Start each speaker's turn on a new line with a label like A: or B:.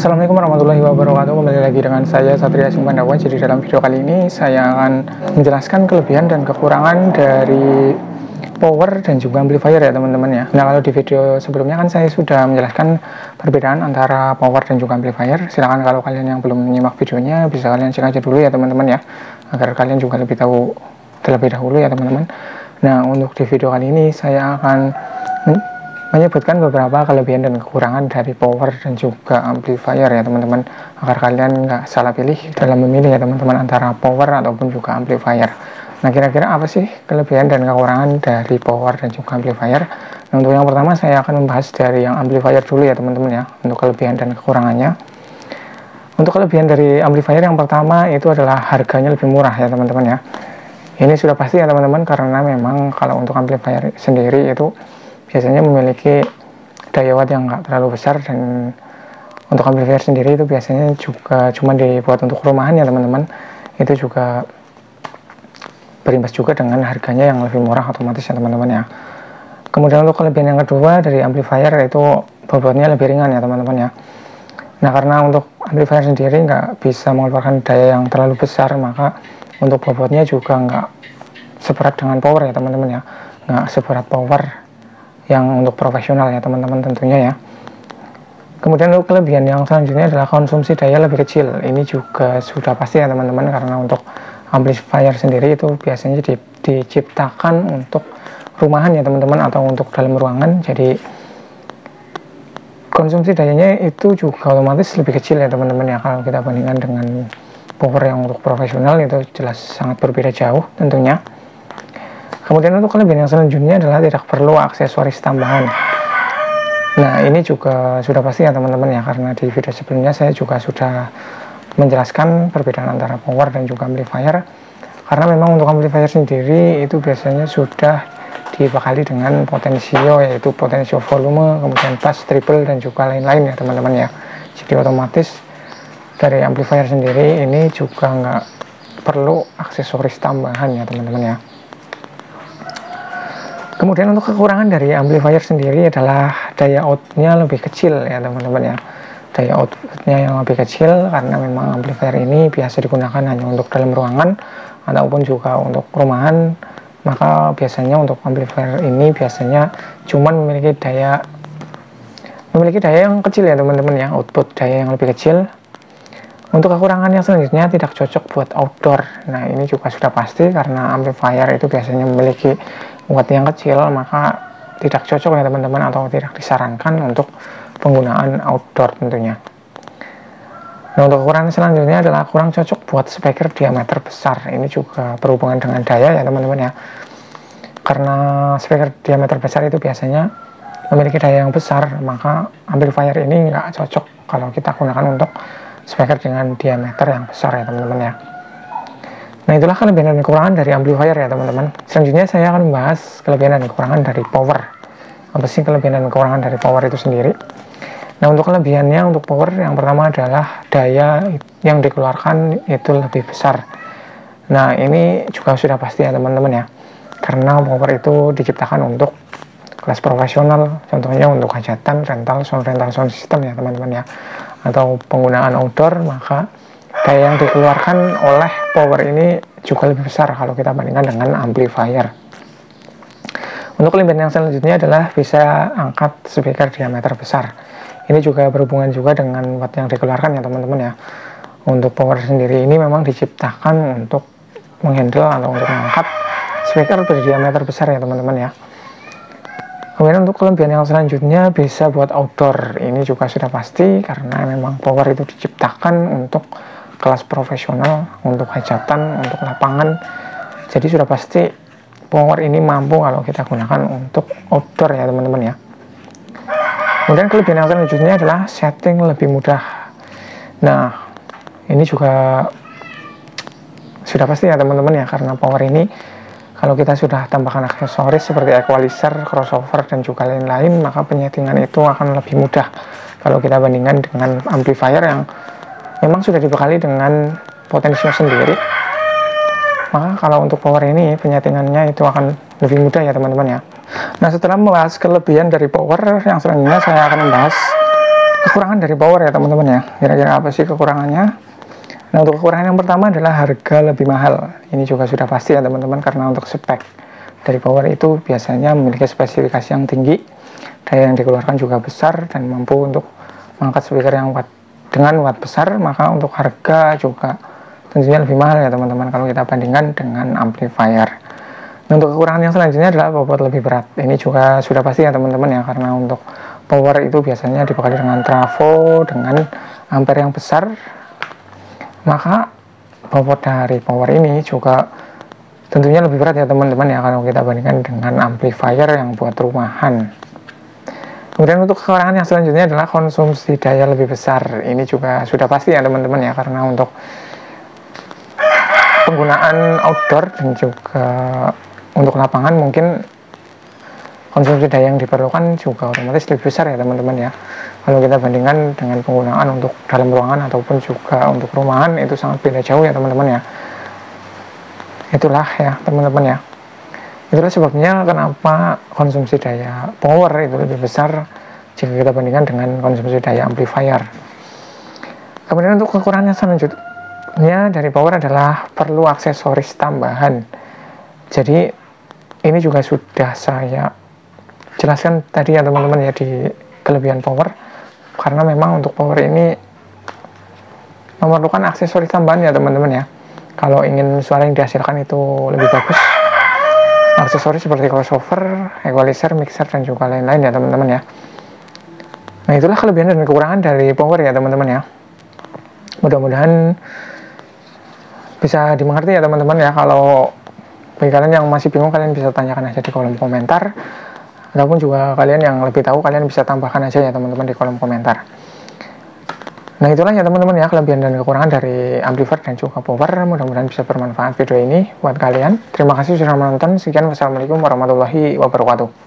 A: Assalamualaikum warahmatullahi wabarakatuh. Kembali lagi dengan saya Satria Sumpandawa. Jadi dalam video kali ini saya akan menjelaskan kelebihan dan kekurangan dari power dan juga amplifier ya teman-teman ya. Nah, kalau di video sebelumnya kan saya sudah menjelaskan perbedaan antara power dan juga amplifier. Silahkan kalau kalian yang belum menyimak videonya bisa kalian cek aja dulu ya teman-teman ya, agar kalian juga lebih tahu terlebih dahulu ya teman-teman. Nah, untuk di video kali ini saya akan menyebutkan beberapa kelebihan dan kekurangan dari power dan juga amplifier ya teman-teman, agar kalian nggak salah pilih dalam memilih ya teman-teman antara power ataupun juga amplifier. Nah, kira-kira apa sih kelebihan dan kekurangan dari power dan juga amplifier? Nah, untuk yang pertama saya akan membahas dari yang amplifier dulu ya teman-teman ya, untuk kelebihan dan kekurangannya. Untuk kelebihan dari amplifier yang pertama itu adalah harganya lebih murah ya teman-teman ya. Ini sudah pasti ya teman-teman, karena memang kalau untuk amplifier sendiri itu biasanya memiliki daya watt yang nggak terlalu besar, dan untuk amplifier sendiri itu biasanya juga cuma dibuat untuk rumahan ya teman-teman. Itu juga berimbas juga dengan harganya yang lebih murah otomatis ya teman-teman ya. Kemudian untuk kelebihan yang kedua dari amplifier yaitu bobotnya lebih ringan ya teman-teman ya. Nah, karena untuk amplifier sendiri nggak bisa mengeluarkan daya yang terlalu besar, maka untuk bobotnya juga nggak seberat dengan power ya teman-teman ya, nggak seberat power yang untuk profesional ya teman-teman tentunya ya. Kemudian untuk kelebihan yang selanjutnya adalah konsumsi daya lebih kecil. Ini juga sudah pasti ya teman-teman, karena untuk amplifier sendiri itu biasanya diciptakan untuk rumahan ya teman-teman, atau untuk dalam ruangan. Jadi konsumsi dayanya itu juga otomatis lebih kecil ya teman-teman ya, kalau kita bandingkan dengan power yang untuk profesional itu jelas sangat berbeda jauh tentunya. Kemudian untuk kelebihan yang selanjutnya adalah tidak perlu aksesoris tambahan. Nah, ini juga sudah pasti ya teman-teman ya, karena di video sebelumnya saya juga sudah menjelaskan perbedaan antara power dan juga amplifier. Karena memang untuk amplifier sendiri itu biasanya sudah dibekali dengan potensio, yaitu potensio volume, kemudian bass, treble, dan juga lain-lain ya teman-teman ya. Jadi otomatis dari amplifier sendiri ini juga nggak perlu aksesoris tambahan ya teman-teman ya. Kemudian untuk kekurangan dari amplifier sendiri adalah daya outputnya lebih kecil ya teman-teman ya. Daya outputnya yang lebih kecil karena memang amplifier ini biasa digunakan hanya untuk dalam ruangan ataupun juga untuk rumahan. Maka biasanya untuk amplifier ini biasanya cuman memiliki daya yang kecil ya teman-teman ya, output daya yang lebih kecil. Untuk kekurangan yang selanjutnya tidak cocok buat outdoor. Nah, ini juga sudah pasti karena amplifier itu biasanya memiliki watt yang kecil, maka tidak cocok ya teman-teman, atau tidak disarankan untuk penggunaan outdoor tentunya. Nah, untuk kekurangan selanjutnya adalah kurang cocok buat speaker diameter besar. Ini juga berhubungan dengan daya ya teman-teman ya, karena speaker diameter besar itu biasanya memiliki daya yang besar, maka amplifier ini nggak cocok kalau kita gunakan untuk speaker dengan diameter yang besar ya teman-teman ya. Nah, itulah kelebihan dan kekurangan dari amplifier ya teman-teman. Selanjutnya saya akan membahas kelebihan dan kekurangan dari power. Apa sih kelebihan dan kekurangan dari power itu sendiri? Nah, untuk kelebihannya untuk power yang pertama adalah daya yang dikeluarkan itu lebih besar. Nah, ini juga sudah pasti ya teman-teman ya, karena power itu diciptakan untuk kelas profesional, contohnya untuk hajatan, rental sound system ya teman-teman ya, atau penggunaan outdoor, maka daya yang dikeluarkan oleh power ini juga lebih besar kalau kita bandingkan dengan amplifier. Untuk kelebihan yang selanjutnya adalah bisa angkat speaker diameter besar. Ini juga berhubungan juga dengan watt yang dikeluarkan ya teman-teman ya. Untuk power sendiri ini memang diciptakan untuk menghandle atau untuk mengangkat speaker berdiameter besar ya teman-teman ya. Kemudian untuk kelebihan yang selanjutnya bisa buat outdoor. Ini juga sudah pasti karena memang power itu diciptakan untuk kelas profesional, untuk hajatan, untuk lapangan. Jadi sudah pasti power ini mampu kalau kita gunakan untuk outdoor ya teman-teman ya. Kemudian kelebihan yang selanjutnya adalah setting lebih mudah. Nah, ini juga sudah pasti ya teman-teman ya, karena power ini kalau kita sudah tambahkan aksesoris seperti equalizer, crossover, dan juga lain-lain, maka penyetingan itu akan lebih mudah kalau kita bandingkan dengan amplifier yang memang sudah dibekali dengan potensio sendiri. Maka kalau untuk power ini penyetingannya itu akan lebih mudah ya teman-teman ya. Nah, setelah membahas kelebihan dari power, yang selanjutnya saya akan membahas kekurangan dari power ya teman-teman ya. Kira-kira apa sih kekurangannya? Nah, untuk kekurangan yang pertama adalah harga lebih mahal. Ini juga sudah pasti ya teman-teman, karena untuk spek dari power itu biasanya memiliki spesifikasi yang tinggi, daya yang dikeluarkan juga besar, dan mampu untuk mengangkat speaker yang dengan watt besar. Maka untuk harga juga tentunya lebih mahal ya teman-teman kalau kita bandingkan dengan amplifier. Nah, untuk kekurangan yang selanjutnya adalah bobot lebih berat. Ini juga sudah pasti ya teman-teman ya, karena untuk power itu biasanya dibekali dengan trafo dengan ampere yang besar, maka bobot dari power ini juga tentunya lebih berat ya teman-teman ya kalau kita bandingkan dengan amplifier yang buat rumahan. Kemudian untuk kekurangan yang selanjutnya adalah konsumsi daya lebih besar. Ini juga sudah pasti ya teman-teman ya, karena untuk penggunaan outdoor dan juga untuk lapangan mungkin konsumsi daya yang diperlukan juga otomatis lebih besar ya teman-teman ya. Kalau kita bandingkan dengan penggunaan untuk dalam ruangan ataupun juga untuk rumahan, itu sangat beda jauh ya teman-teman ya. Itulah ya teman-teman ya. Itulah sebabnya kenapa konsumsi daya power itu lebih besar jika kita bandingkan dengan konsumsi daya amplifier. Kemudian untuk kekurangan selanjutnya dari power adalah perlu aksesoris tambahan. Jadi ini juga sudah saya jelaskan tadi ya teman-teman ya di kelebihan power, karena memang untuk power ini memerlukan aksesoris tambahan ya teman-teman ya. Kalau ingin suara yang dihasilkan itu lebih bagus, aksesoris seperti crossover, equalizer, mixer, dan juga lain-lain ya teman-teman ya. Nah, itulah kelebihan dan kekurangan dari power ya teman-teman ya. Mudah-mudahan bisa dimengerti ya teman-teman ya. Kalau bagi kalian yang masih bingung, kalian bisa tanyakan aja di kolom komentar, ataupun juga kalian yang lebih tahu, kalian bisa tambahkan aja ya teman-teman di kolom komentar. Nah, itulah ya teman-teman ya kelebihan dan kekurangan dari amplifier dan juga power. Mudah-mudahan bisa bermanfaat video ini buat kalian. Terima kasih sudah menonton. Sekian, wassalamualaikum warahmatullahi wabarakatuh.